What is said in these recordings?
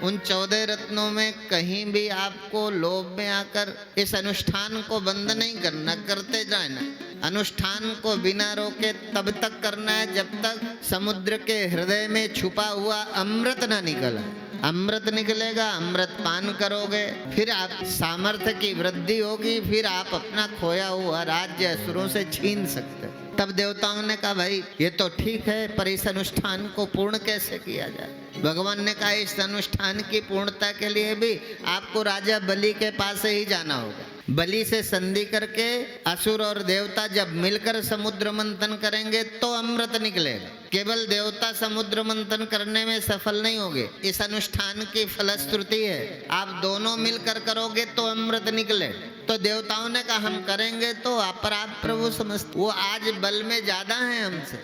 उन 14 रत्नों में कहीं भी आपको लोभ में आकर इस अनुष्ठान को बंद नहीं करना, करते जाना। अनुष्ठान को बिना रोके तब तक करना है जब तक समुद्र के हृदय में छुपा हुआ अमृत ना निकला। अमृत निकलेगा, अमृत पान करोगे, फिर आप सामर्थ्य की वृद्धि होगी, फिर आप अपना खोया हुआ राज्य असुरों से छीन सकते। तब देवताओं ने कहा भाई ये तो ठीक है, पर इस अनुष्ठान को पूर्ण कैसे किया जाए। भगवान ने कहा इस अनुष्ठान की पूर्णता के लिए भी आपको राजा बलि के पास ही जाना होगा। बलि से संधि करके असुर और देवता जब मिलकर समुद्र मंथन करेंगे तो अमृत निकलेगा। केवल देवता समुद्र मंथन करने में सफल नहीं होंगे, इस अनुष्ठान की फलश्रुति है आप दोनों मिलकर करोगे तो अमृत निकले। तो देवताओं ने कहा हम करेंगे, तो पर आप प्रभु समझते वो आज बल में ज्यादा है हमसे,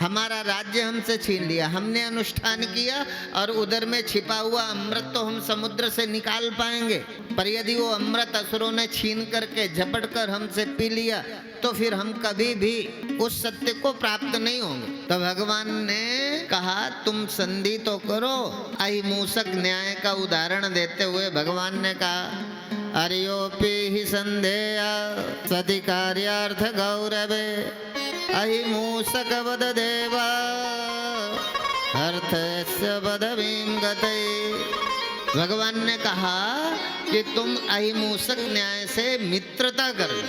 हमारा राज्य हमसे छीन लिया, हमने अनुष्ठान किया और उधर में छिपा हुआ अमृत तो हम समुद्र से निकाल पाएंगे, पर यदि वो अमृत असुरों ने छीन करके झपट कर हमसे पी लिया तो फिर हम कभी भी उस सत्य को प्राप्त नहीं होंगे। तो भगवान ने कहा तुम संधि तो करो। अहिमूसक न्याय का उदाहरण देते हुए भगवान ने कहा अर्योपि ही संधेया सति कार्यार्थ गौरवे अहिमूसक वद देवा अर्थस्य वदवीं गते। भगवान ने कहा कि तुम अहिमूसक न्याय से मित्रता करो।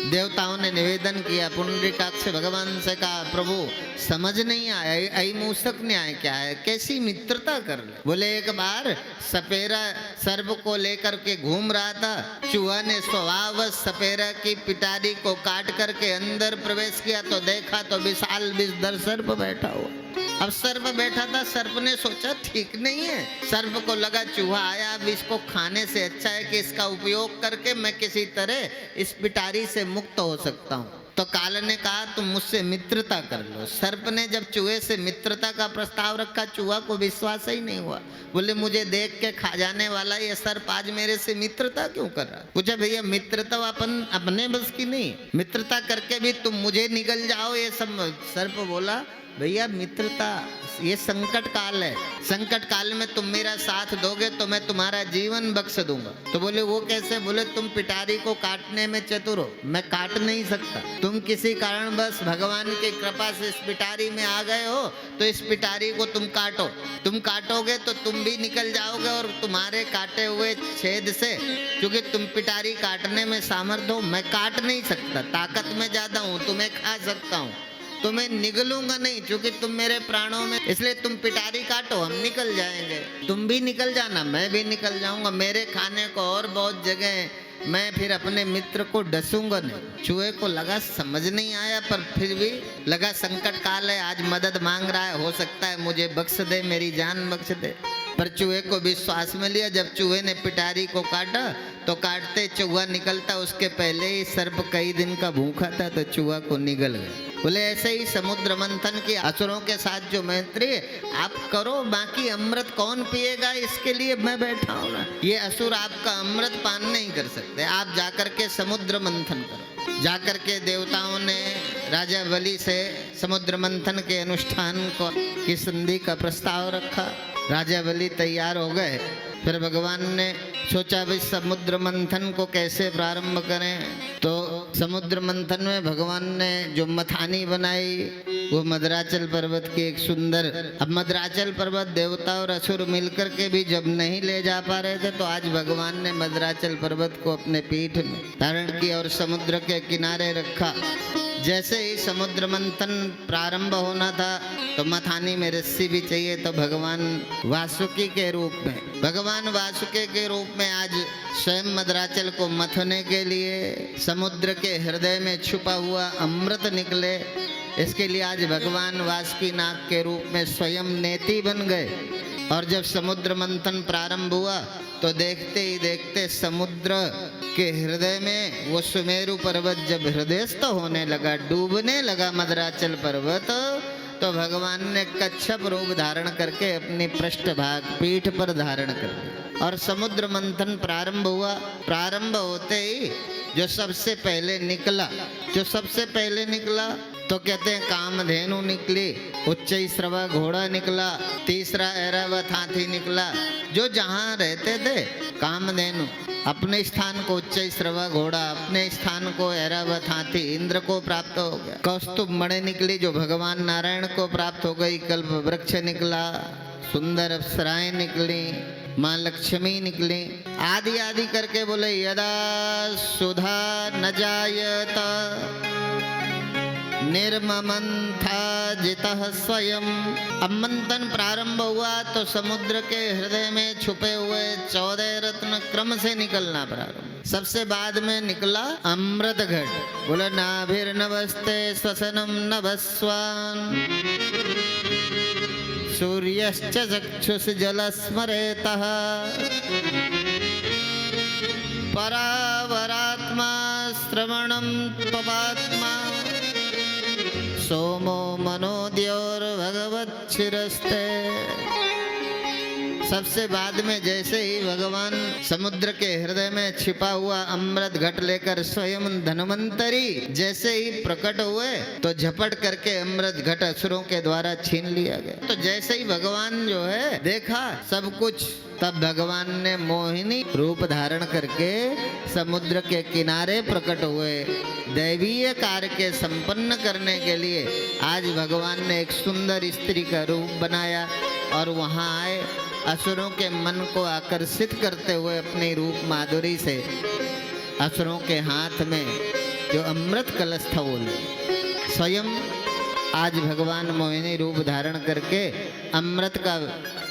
देवताओं ने निवेदन किया, पुंडरीकाक्ष भगवान से कहा प्रभु समझ नहीं आया अहिमूसक न्याय क्या है, कैसी मित्रता कर ले। बोले एक बार सपेरा सर्प को लेकर के घूम रहा था, चूहा ने स्वभाव सपेरा की पिटारी को काट करके अंदर प्रवेश किया तो देखा तो विशाल विषधर सर्प बैठा हुआ। अब सर्प बैठा था, सर्प ने सोचा ठीक नहीं है, सर्प को लगा चूहा आया अब इसको खाने से अच्छा है कि इसका उपयोग करके मैं किसी तरह इस पिटारी से मुक्त हो सकता हूँ। तो काल ने कहा तुम मुझसे मित्रता कर लो। सर्प ने जब चूहे से मित्रता का प्रस्ताव रखा, चूहा को विश्वास ही नहीं हुआ। बोले मुझे देख के खा जाने वाला ये सर्प आज मेरे से मित्रता क्यों कर रहा। पूछा भैया मित्रता अपन अपने बस की नहीं, मित्रता करके भी तुम मुझे निगल जाओ ये सब। सर्प बोला भैया मित्रता ये संकट काल है, संकट काल में तुम मेरा साथ दोगे तो मैं तुम्हारा जीवन बख्श दूंगा। तो बोले वो कैसे। बोले तुम पिटारी को काटने में चतुर हो, मैं काट नहीं सकता, तुम किसी कारण बस भगवान की कृपा से इस पिटारी में आ गए हो तो इस पिटारी को तुम काटो। तुम काटोगे तो तुम भी निकल जाओगे और तुम्हारे काटे हुए छेद से, क्योंकि तुम पिटारी काटने में सामर्थ्य हो, मैं काट नहीं सकता, ताकत में ज्यादा हूँ, तुम्हें खा सकता हूँ, तुम्हें निगलूंगा नहीं क्योंकि तुम मेरे प्राणों में, इसलिए तुम पिटारी काटो हम निकल जाएंगे, तुम भी निकल जाना मैं भी निकल जाऊंगा, मेरे खाने को और बहुत जगह है, मैं फिर अपने मित्र को डसूंगा नहीं। चूहे को लगा समझ नहीं आया, पर फिर भी लगा संकट काल है, आज मदद मांग रहा है, हो सकता है मुझे बख्श दे, मेरी जान बख्श दे। पर चूहे को विश्वास में लिया। जब चूहे ने पिटारी को काटा तो काटते चूहा निकलता, उसके पहले ही सर्प कई दिन का भूखा था तो चूहा को निगल गया। बोले ऐसे ही समुद्र मंथन की असुरों के साथ जो मैत्री आप करो, बाकी अमृत कौन पिएगा इसके लिए मैं बैठा हूँ ना। ये असुर आपका अमृत पान नहीं कर सकते, आप जाकर के समुद्र मंथन करो। जाकर के देवताओं ने राजा बलि से समुद्र मंथन के अनुष्ठान को की संधि का प्रस्ताव रखा। राजा बलि तैयार हो गए। फिर भगवान ने सोचा भाई समुद्र मंथन को कैसे प्रारंभ करें। तो समुद्र मंथन में भगवान ने जो मथानी बनाई वो मद्राचल पर्वत की एक सुंदर। अब मद्राचल पर्वत देवता और असुर मिलकर के भी जब नहीं ले जा पा रहे थे तो आज भगवान ने मद्राचल पर्वत को अपने पीठ में धारण किया और समुद्र के किनारे रखा। जैसे ही समुद्र मंथन प्रारंभ होना था तो मथानी में रस्सी भी चाहिए, तो भगवान वासुकी के रूप में, भगवान वासुकी के रूप में आज स्वयं मद्राचल को मथने के लिए समुद्र के हृदय में छुपा हुआ अमृत निकले, इसके लिए आज भगवान वासुकी नाग के रूप में स्वयं नेति बन गए। और जब समुद्र मंथन प्रारंभ हुआ तो देखते ही देखते समुद्र के हृदय में वो सुमेरु पर्वत जब हृदयस्थ होने लगा, डूबने लगा मद्राचल पर्वत, तो भगवान ने कच्छप रूप धारण करके अपनी पृष्ठभाग पीठ पर धारण कर दिया और समुद्र मंथन प्रारंभ हुआ। प्रारंभ होते ही जो सबसे पहले निकला तो कहते हैं कामधेनु निकली, उच्च श्रवा घोड़ा निकला, तीसरा ऐरावत हाथी निकला। जो जहाँ रहते थे कामधेनु अपने स्थान को उच्च श्रवा घोड़ा, अपने स्थान को ऐरावत हाथी इंद्र को प्राप्त हो गया। कौस्तुभ मणि निकली जो भगवान नारायण को प्राप्त हो गई। कल्प वृक्ष निकला, सुंदर अप्सराएं निकली, माँ लक्ष्मी निकली, आदि आदि करके बोले यदा सुधा न जायत निर्ममंथा जितः स्वयं। अब मंथन प्रारंभ हुआ तो समुद्र के हृदय में छुपे हुए 14 रत्न क्रम से निकलना प्रारंभ। सबसे बाद में निकला अमृत घट। बोला नाभिर्नभस्ते श्वसनम नभस्वान् सूर्यश्च चक्षुष जलस्मरेतः परावरात्मा श्रवणं त्वपात्मा सोमो मनोद्योर्भगवच्छिरस्ते। सबसे बाद में जैसे ही भगवान समुद्र के हृदय में छिपा हुआ अमृत घट लेकर स्वयं धन्वंतरी जैसे ही प्रकट हुए तो झपट करके अमृत घट असुरों के द्वारा छीन लिया गया। तो जैसे ही भगवान जो है देखा सब कुछ, तब भगवान ने मोहिनी रूप धारण करके समुद्र के किनारे प्रकट हुए। दैवीय कार्य के संपन्न करने के लिए आज भगवान ने एक सुंदर स्त्री का रूप बनाया और वहाँ आए। असुरों के मन को आकर्षित करते हुए अपनी रूप माधुरी से असुरों के हाथ में जो अमृत कलश था वो स्वयं आज भगवान मोहिनी रूप धारण करके अमृत का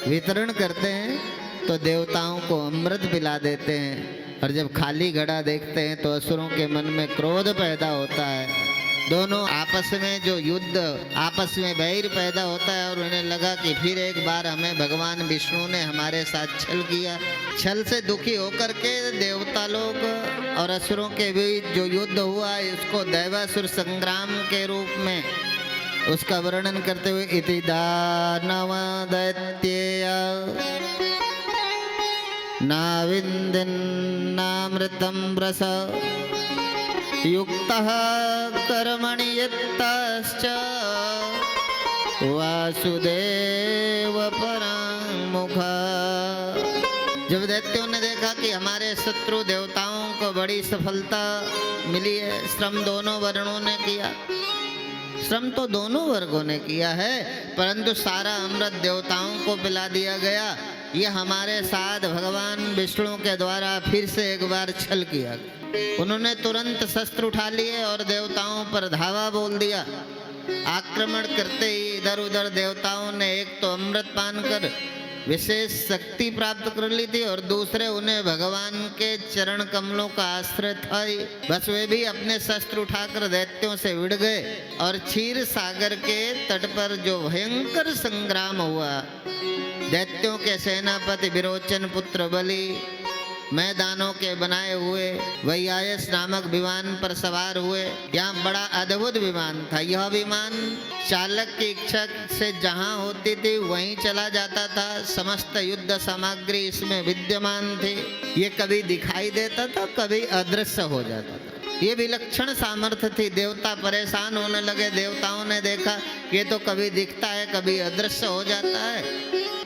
वितरण करते हैं। तो देवताओं को अमृत पिला देते हैं। और जब खाली घड़ा देखते हैं तो असुरों के मन में क्रोध पैदा होता है। दोनों आपस में जो युद्ध, आपस में वैर पैदा होता है और उन्हें लगा कि फिर एक बार हमें भगवान विष्णु ने हमारे साथ छल किया। छल से दुखी होकर के देवता लोग और असुरों के बीच जो युद्ध हुआ इसको दैवासुर संग्राम के रूप में उसका वर्णन करते हुए इति दानव दैत्येय नाविंदन्नामृतं रस युक्तः कर्मणि यत्तश्च वासुदेव पराङ्मुखः। जब दैत्यों ने देखा कि हमारे शत्रु देवताओं को बड़ी सफलता मिली है, श्रम दोनों वर्णों ने किया, श्रम तो दोनों वर्गों ने किया है, परंतु सारा अमृत देवताओं को पिला दिया गया। ये हमारे साथ भगवान विष्णु के द्वारा फिर से एक बार छल किया। उन्होंने तुरंत शस्त्र उठा लिए और देवताओं पर धावा बोल दिया। आक्रमण करते ही इधर उधर देवताओं ने एक तो अमृत पान कर विशेष शक्ति प्राप्त कर ली थी और दूसरे उन्हें भगवान के चरण कमलों का आश्रय था। बस वे भी अपने शस्त्र उठाकर दैत्यों से विड़ गए और क्षीर सागर के तट पर जो भयंकर संग्राम हुआ, दैत्यों के सेनापति विरोचन पुत्र बलि मैदानों के बनाए हुए वैयायस नामक विमान पर सवार हुए। यहाँ बड़ा अद्भुत विमान था। यह विमान चालक की इच्छा से जहाँ होती थी वहीं चला जाता था। समस्त युद्ध सामग्री इसमें विद्यमान थी। ये कभी दिखाई देता था, कभी अदृश्य हो जाता था। ये विलक्षण सामर्थ्य थी। देवता परेशान होने लगे। देवताओं ने देखा ये तो कभी दिखता है, कभी अदृश्य हो जाता है,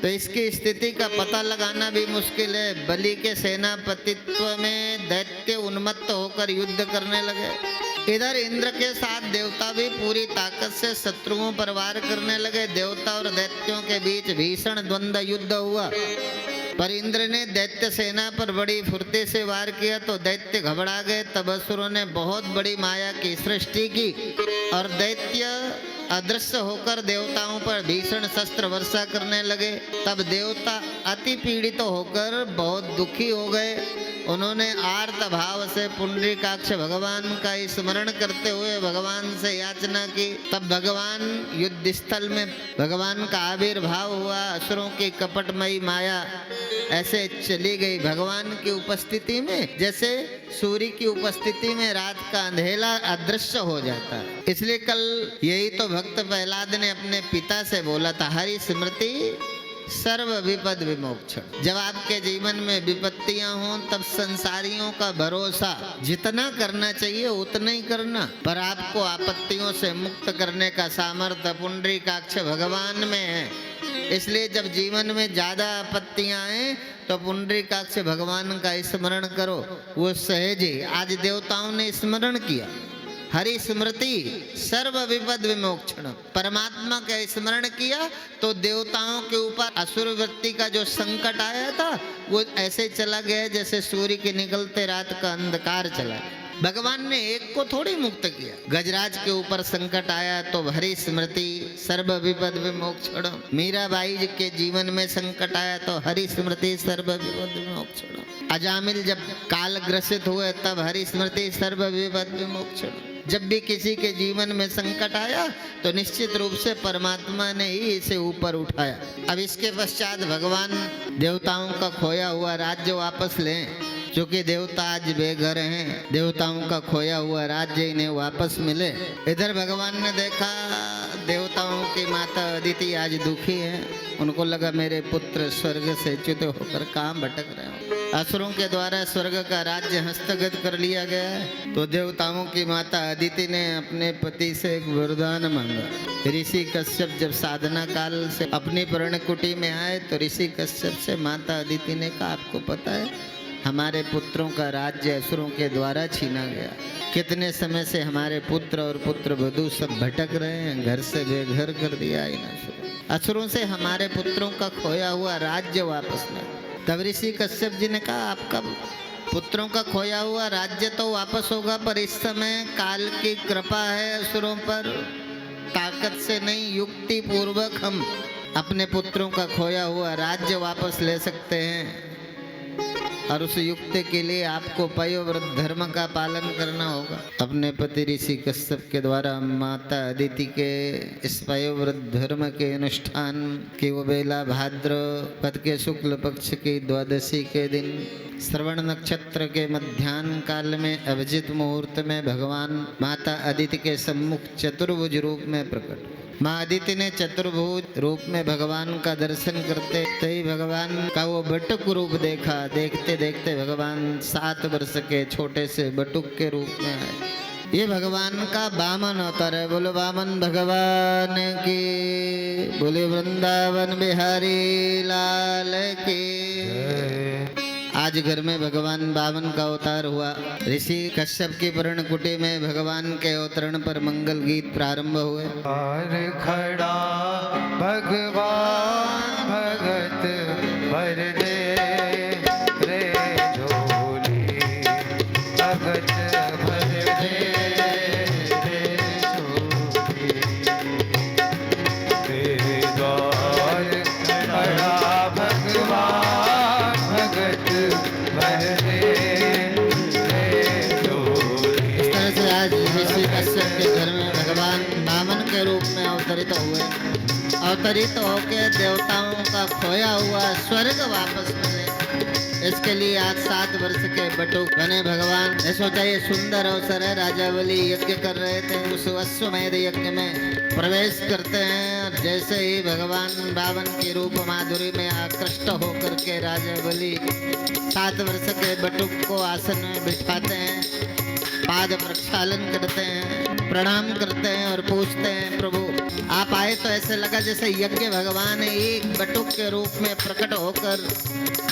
तो इसकी स्थिति का पता लगाना भी मुश्किल है। बलि के सेनापतित्व में दैत्य उन्मत्त होकर युद्ध करने लगे। इधर इंद्र के साथ देवता भी पूरी ताकत से शत्रुओं पर वार करने लगे। देवता और दैत्यों के बीच भीषण द्वंद्व युद्ध हुआ, पर इंद्र ने दैत्य सेना पर बड़ी फुर्ती से वार किया तो दैत्य घबरा गए। तब असुरों ने बहुत बड़ी माया की सृष्टि की और दैत्य अदृश्य होकर देवताओं पर भीषण शस्त्र वर्षा करने लगे। तब देवता अति पीड़ित होकर बहुत दुखी हो गए। उन्होंने आर्त भाव से पुंडरीकाक्ष भगवान का स्मरण करते हुए भगवान से याचना की। तब भगवान युद्ध स्थल में भगवान का आविर्भाव हुआ। असुरों की कपटमयी माया ऐसे चली गई भगवान की उपस्थिति में, जैसे सूर्य की उपस्थिति में रात का अंधेरा अदृश्य हो जाता है। इसलिए कल यही तो भक्त प्रहलाद ने अपने पिता से बोला था, हरि स्मृति सर्व विपद विमोक्षण। जब आपके जीवन में विपत्तियां हों तब संसारियों का भरोसा जितना करना चाहिए उतना ही करना, पर आपको आपत्तियों से मुक्त करने का सामर्थ्य पुंडरीकाक्ष भगवान में है। इसलिए जब जीवन में ज्यादा आपत्तियां आए तो पुंडरीकाक्ष भगवान का स्मरण करो, वो सहज ही। आज देवताओं ने स्मरण किया, हरि स्मृति सर्व विपद विमोक्षण, परमात्मा का स्मरण किया तो देवताओं के ऊपर असुर वृत्ति का जो संकट आया था वो ऐसे चला गया जैसे सूर्य के निकलते रात का अंधकार चला। भगवान ने एक को थोड़ी मुक्त किया। गजराज के ऊपर संकट आया तो हरि स्मृति सर्व विपद विमोक्षण। मीराबाई जी के जीवन में संकट आया तो हरि स्मृति सर्व विपद विमोक्षण। अजामिल जब काल ग्रसित हुए तब हरि स्मृति सर्व विपद विमोक्षण। जब भी किसी के जीवन में संकट आया तो निश्चित रूप से परमात्मा ने ही इसे ऊपर उठाया। अब इसके पश्चात भगवान देवताओं का खोया हुआ राज्य वापस लें, क्योंकि देवता आज बेघर हैं, देवताओं का खोया हुआ राज्य इन्हें वापस मिले। इधर भगवान ने देखा देवताओं की माता अदिति आज दुखी है, उनको लगा मेरे पुत्र स्वर्ग से च्युत होकर कहाँ भटक रहे हो। असुरों के द्वारा स्वर्ग का राज्य हस्तगत कर लिया गया है, तो देवताओं की माता अदिति ने अपने पति से एक वरदान मांगा। ऋषि कश्यप जब साधना काल से अपनी पर्णकुटी में आए तो ऋषि कश्यप से माता अदिति ने कहा, आपको पता है हमारे पुत्रों का राज्य असुरों के द्वारा छीना गया। कितने समय से हमारे पुत्र और पुत्र वधू सब भटक रहे हैं, घर से बेघर कर दिया इन असुरों से हमारे पुत्रों का खोया हुआ राज्य वापस ला। तब ऋषि कश्यप जी ने कहा, आपका पुत्रों का खोया हुआ राज्य तो वापस होगा, पर इस समय काल की कृपा है असुरों पर, ताकत से नहीं युक्ति पूर्वक हम अपने पुत्रों का खोया हुआ राज्य वापस ले सकते हैं। और उस युक्ति के लिए आपको पयोव्रत धर्म का पालन करना होगा। अपने पति ऋषि कश्यप के द्वारा माता अदिति के इस पयोव्रत धर्म के अनुष्ठान की वो बेला भाद्र पद के शुक्ल पक्ष की द्वादशी के दिन श्रवण नक्षत्र के मध्याह्न काल में अभिजित मुहूर्त में भगवान माता अदिति के सम्मुख चतुर्भुज रूप में प्रकट। माँ अदिति ने चतुर्भुज रूप में भगवान का दर्शन करते ही भगवान का वो बटुक रूप देखा। देखते देखते भगवान 7 वर्ष के छोटे से बटुक के रूप में आए। ये भगवान का वामन अवतार है। बोलो वामन भगवान की, बोले वृंदावन बिहारी लाल की। आज घर में भगवान वामन का अवतार हुआ। ऋषि कश्यप की पर्णकुटी में भगवान के अवतरण पर मंगल गीत प्रारंभ हुए। खड़ा भगवान भगत भर दे रे झोली, भगत भर दे रे झोली, तेरे द्वार खड़ा भगवान भगत भर दे रे झोली। इस तरह से आज ऋषि कश्यप के घर में भगवान वामन के रूप में अवतरित हुए। अवतरित होकर देवताओं का खोया हुआ स्वर्ग वापस मिले, इसके लिए आज 7 वर्ष के बटुक बने भगवान। ने सोचा ये सुंदर अवसर है, राजा बलि यज्ञ कर रहे थे, उस अश्वमेध यज्ञ में प्रवेश करते हैं। और जैसे ही भगवान वामन की रूप माधुरी में आकृष्ट होकर के राजा बलि 7 वर्ष के बटुक को आसन में बिठाते हैं, पाद प्रक्षालन करते हैं, प्रणाम करते हैं और पूछते हैं, प्रभु आप आए तो ऐसे लगा जैसे यज्ञ भगवान एक बटुक के रूप में प्रकट होकर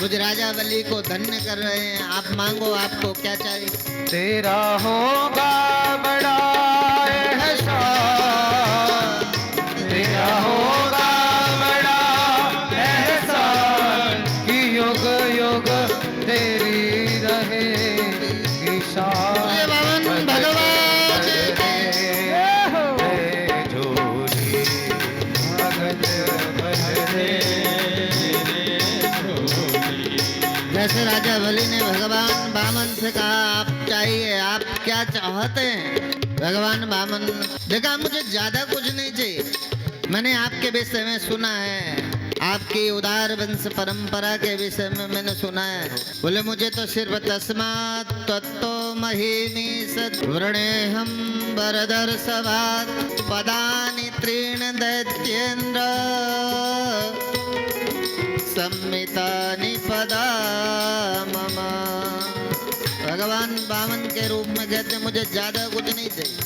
मुझ राजा बलि को धन्य कर रहे हैं। आप मांगो, आपको क्या चाहिए। तेरा होगा बड़ा एहसान, तेरा होगा बड़ा एहसान, कि युग युग तेरी रहे ईशान। जैसे राजा बलि ने भगवान वामन से कहा आप चाहिए, आप क्या चाहते हैं। भगवान वामन देखा, मुझे ज्यादा कुछ नहीं चाहिए, मैंने आपके विषय में सुना है, आपकी उदार वंश परंपरा के विषय में मैंने सुना है। बोले मुझे तो सिर्फ तस्मात् त्वत्तो महीमी सत् वृणेहम वरदर सभात् पदानि त्रीण दैत्येन्द्र। सम्मितानि पदा मम। भगवान वामन के रूप में कहते हैं मुझे ज्यादा कुछ नहीं चाहिए,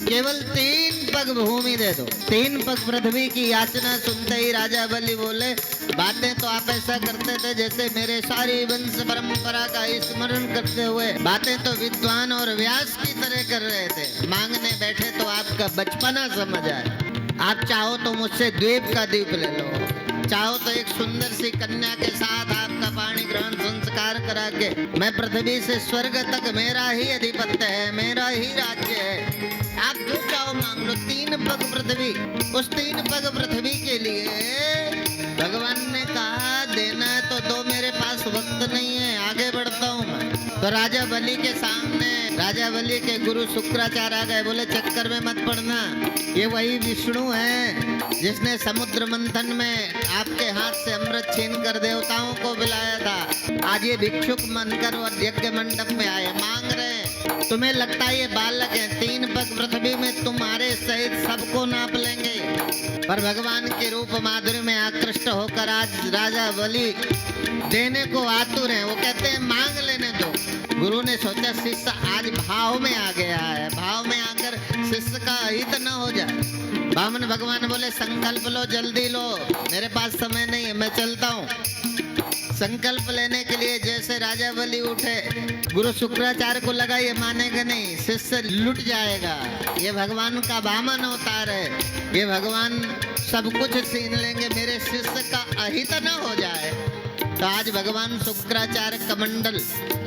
केवल 3 पग भूमि दे दो। 3 पग पृथ्वी की याचना सुनते ही राजा बलि बोले, बातें तो आप ऐसा करते थे जैसे मेरे सारी वंश परंपरा का स्मरण करते हुए बातें तो विद्वान और व्यास की तरह कर रहे थे। मांगने बैठे तो आपका बचपना समझ आए। आप चाहो तो मुझसे द्वीप का द्वीप ले लो, चाहो तो एक सुंदर सी कन्या के साथ आपका पाणी ग्रहण संस्कार करा के मैं पृथ्वी से स्वर्ग तक मेरा ही अधिपत्य है, मेरा ही राज्य है। आप जो चाहो मांग लो। 3 पग पृथ्वी। उस 3 पग पृथ्वी के लिए भगवान ने कहा देना है तो दो, मेरे पास वक्त नहीं है, आगे बढ़ता हूँ मैं। तो राजा बलि के सामने राजा बलि के गुरु शुक्राचार्य आ गए, बोले चक्कर में मत पड़ना, ये वही विष्णु है जिसने समुद्र मंथन में आपके हाथ से अमृत छीन कर देवताओं को पिलाया था। आज ये भिक्षुक बनकर और यज्ञ मंडप में आए, मांग रहे हैं। तुम्हें लगता है ये बालक है, 3 पग पृथ्वी में तुम्हारे सहित सबको नाप लेंगे। पर भगवान के रूप माधुर्य में आकृष्ट होकर आज राजा बलि देने को आतुर है। वो कहते हैं मांग लेने दो। गुरु ने सोचा शिष्य आज भाव में आ गया है, भाव में आकर शिष्य का हित न हो जाए। वामन भगवान बोले संकल्प लो, जल्दी लो, मेरे पास समय नहीं है, मैं चलता हूँ। संकल्प लेने के लिए जैसे राजा बलि उठे, गुरु शुक्राचार्य को लगा ये मानेगा नहीं, शिष्य लुट जाएगा, ये भगवान का वामन अवतार है, ये भगवान सब कुछ छीन लेंगे, मेरे शिष्य का अहित न हो जाए। तो आज भगवान शुक्राचार्य कमंडल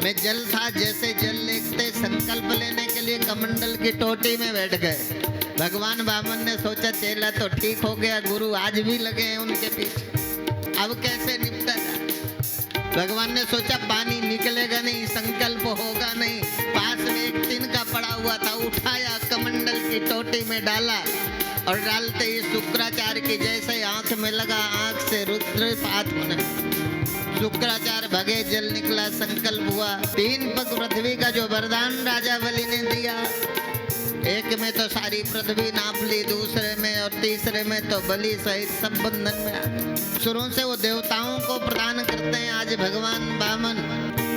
में जल था, जैसे जल लेते संकल्प लेने के लिए कमंडल की टोटी में बैठ गए। भगवान वामन ने सोचा चेला तो ठीक हो गया, गुरु आज भी लगे हैं उनके पीछे, अब कैसे निपटा जाए। भगवान ने सोचा पानी निकलेगा नहीं, संकल्प होगा नहीं। पास में एक तिनका पड़ा हुआ था, उठाया कमंडल की टोटी में डाला और डालते ही शुक्राचार्य की जैसे आंख में लगा, आंख से रुद्रपात होने। शुक्राचार्य भगे, जल निकला, संकल्प हुआ। 3 पग पृथ्वी का जो वरदान राजा बलि ने दिया, एक में तो सारी पृथ्वी नाप ली, दूसरे में और तीसरे में तो बलि सहित सब बंधन में आ गए। शुरू से वो देवताओं को प्रदान करते हैं। आज भगवान वामन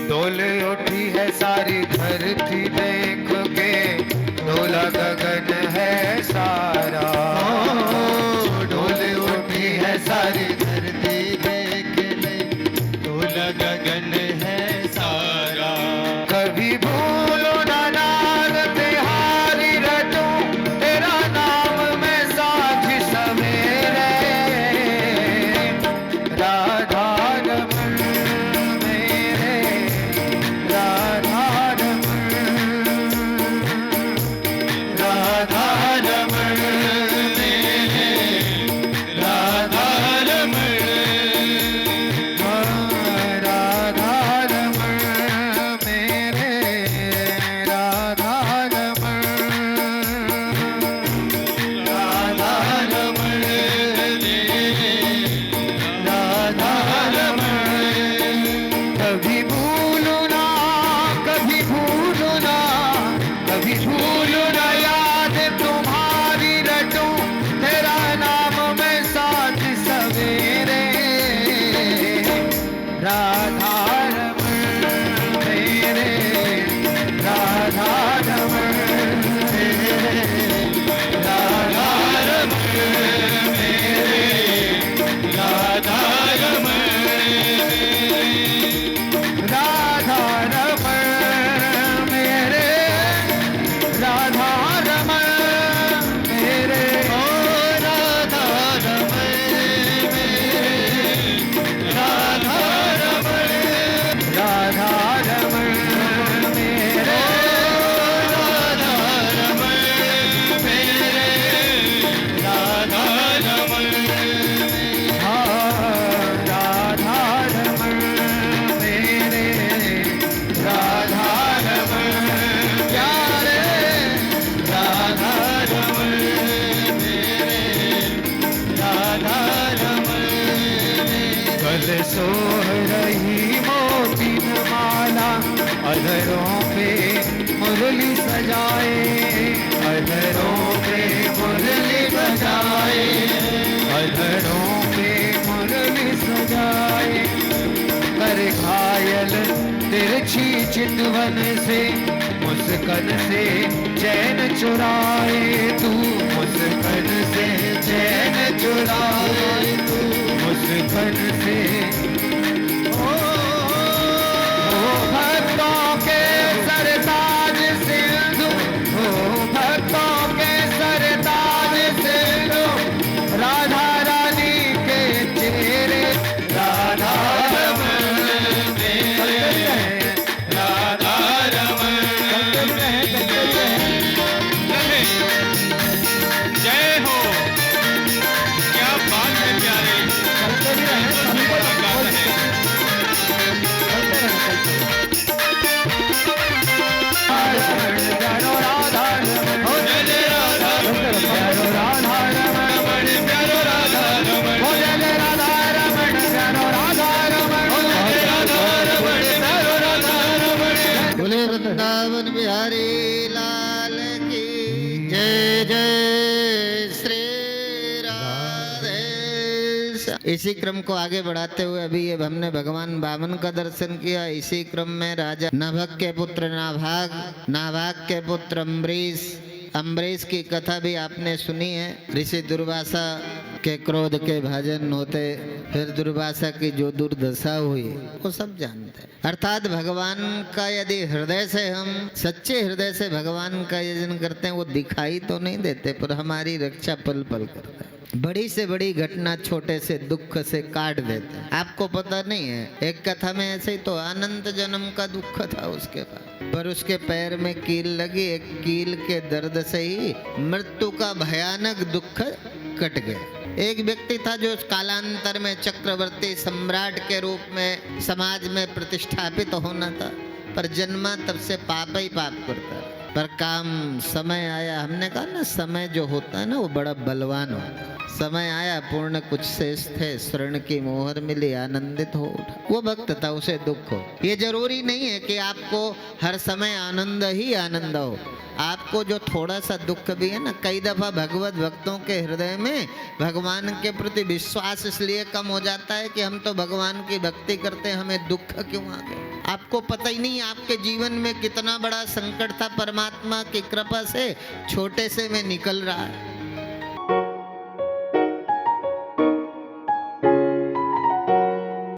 डोले उठी है सारी धरती देख के, डोला गगन है सारा। डोले उठी है सारी धरती देख ले, डोला गगन है सारा। कभी भूलो ना नाग तिहारी रटूं, तेरा नाम मैं साझ सवेरे। राधा रमण मेरे, राधा रमण, राधा रमण मेरे, राधा रमण, राधा रमण मेरे, राधा रमण, राधा रमण मेरे, राधा रमण। कभी भूलो ना, कभी भूलो ना, कभी भूलो ना याद तुम्हारी रटूं, तेरा नाम मैं साथ सवेरे। राधा रमण मेरे, राधा रमण मेरे, राधा रमण मेरे, राधा रमण, राधा रमण मेरे, राधा रमण मेरे, ओ राधा रमण मेरे, राधा रमण, राधा रमण मेरे, राधा रमण मेरे, राधा रमण, हाँ राधा रमण मेरे, राधा रमण प्यारे, राधा रमण मेरे, राधा रमण। कल सोह रही मोती माला, अधरों पे मुरली सजाए, अधरों पे मुरली सजाए, अधरों पे मुरली सजाए। तिरछी चितवन से मुस्कान से चैन चुराए तू, मुस्कान से चैन चुराए तू, मुस्कान से भक्तों के सरताज सिंधु, हो भक्तों के सरताज सिंधु, राधा रानी के चेहरे, राधा रमन मेरे, राधा रमन जय हो, क्या बात है प्यारे, बोले वृंदावन बिहारी लाल की जय जय श्री राधे। इसी क्रम को आगे बढ़ाते हुए अभी ये हमने भगवान वामन का दर्शन किया। इसी क्रम में राजा नभक के पुत्र नाभाग, नाभाग के पुत्र अम्बरीश, अम्बरीश की कथा भी आपने सुनी है। ऋषि दुर्वासा के क्रोध के भाजन होते, फिर दुर्वासा की जो दुर्दशा हुई वो सब जानते हैं। अर्थात भगवान का यदि हृदय से हम सच्चे हृदय से भगवान का यजन करते हैं, वो दिखाई तो नहीं देते पर हमारी रक्षा पल पल करते हैं। बड़ी से बड़ी घटना छोटे से दुख से काट देते हैं। आपको पता नहीं है, एक कथा में ऐसे ही तो अनंत जन्म का दुख था उसके पास, पर उसके पैर में कील लगी। एक कील के दर्द से ही मृत्यु का भयानक दुख कट गया। एक व्यक्ति था जो कालांतर में चक्रवर्ती सम्राट के रूप में समाज में प्रतिष्ठापित होना था, पर जन्मा तब से पाप ही पाप करता है। पर काम समय आया, हमने कहा ना समय जो होता है ना वो बड़ा बलवान होता है। समय आया, पूर्ण कुछ शेष थे, शरण की मोहर मिली, आनंदित हो उठा। वो भक्त था, उसे दुख हो। ये जरूरी नहीं है कि आपको हर समय आनंद ही आनंद हो। आपको जो थोड़ा सा दुख भी है ना, कई दफा भगवत भक्तों के हृदय में भगवान के प्रति विश्वास इसलिए कम हो जाता है कि हम तो भगवान की भक्ति करते हैं, हमें दुख क्यों आ गया। आपको पता ही नहीं आपके जीवन में कितना बड़ा संकट था, परमात्मा की कृपा से छोटे से में निकल रहा है।